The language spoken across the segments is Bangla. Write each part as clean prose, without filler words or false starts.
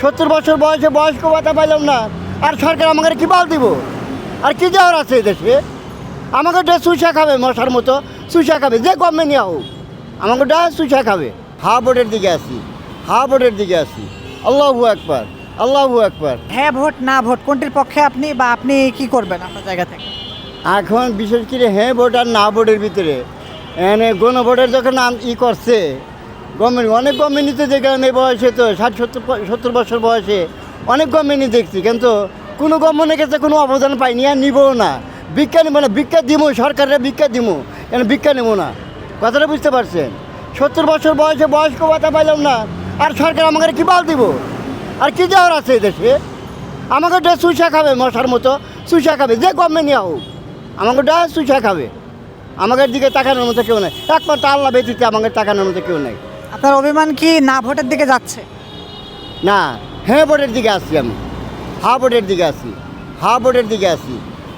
70 বছর বয়সে বয়স্ক ভাতা পাইলাম না, আর সরকার আমাকে কি বাল দিব? আর কি যাওয়ার আছে এই দেশে? আমাকে ডা চুষা খাবে, মশার মতো চুষা খাবে, যে গভর্নমেন্টই হোক আমাকে ডা চুষা খাবে। হাওয়া বোর্ডের দিকে আসি, হাওয়া বোর্ডের দিকে আসি। আল্লাহু আকবার, আল্লাহু আকবার। হ্যাঁ ভোট না ভোট কোনটির পক্ষে আপনি, বা আপনি কি করবেন আপনার জায়গা থেকে? এখন বিশেষ করে হ্যাঁ ভোট আর না ভোটের ভিতরে এখানে গণভোটের যখন করছে গভর্নমেন্ট, অনেক গভর্নমেন্টই তো দেখলাম এই বয়সে, তো 60-70 বছর বয়সে অনেক গভর্নমেন্টই দেখছি, কিন্তু কোনো গভর্নমেন্টের কাছে কোনো অবদান পাইনি, আর নিবও না। ভিক্ষা নেবো না, ভিক্ষা দিব সরকারের, ভিক্ষা দিব, কেন ভিক্ষা নেবো না? কথাটা বুঝতে পারছেন? 70 বছর বয়সে বয়স্ক ভাতা পাইলাম না, আর সরকার আমাকে কি বাল দিব? আর কি যাওয়ার আছে এই দেশে? আমাকে ডা চুষা খাবে, মশার মতো চুষা খাবে, যে গভর্নমেন্টই হোক আমাকে ডা চুষা খাবে। আমাদের দিকে তাকানোর মতো কেউ নেই, একমাত্র আল্লাহ ব্যতীত আমাদের তাকানোর মতো কেউ নেই। আপনার অভিমান কি না ভোটের দিকে যাচ্ছে? না, হ্যাঁ ভোটের দিকে আসছি আমি, হা ভোটের দিকে আসি, হা ভোটের দিকে আসি,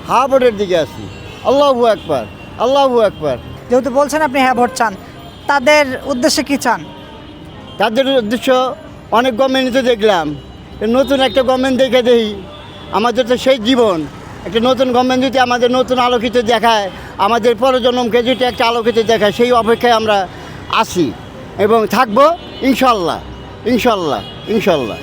হা ভোটের দিকে আসি। আল্লাহু আকবার, আল্লাহু আকবার। যেহেতু বলছেন আপনি হ্যাঁ ভোট চান, তাদের উদ্দেশ্যে কি চান? তাদের উদ্দেশ্য, অনেক গভর্নমেন্টই তো দেখলাম, নতুন একটা গভর্নমেন্ট দেখে দেই, আমাদের তো সেই জীবন। একটা নতুন গভর্নমেন্ট যদি আমাদের নতুন আলোকিত দেখায়, আমাদের পরজন্মকে যদি একটা আলোকিত দেখায়, সেই অপেক্ষায় আমরা আছি এবং থাকবো ইনশাল্লাহ, ইনশাল্লাহ, ইনশাল্লাহ।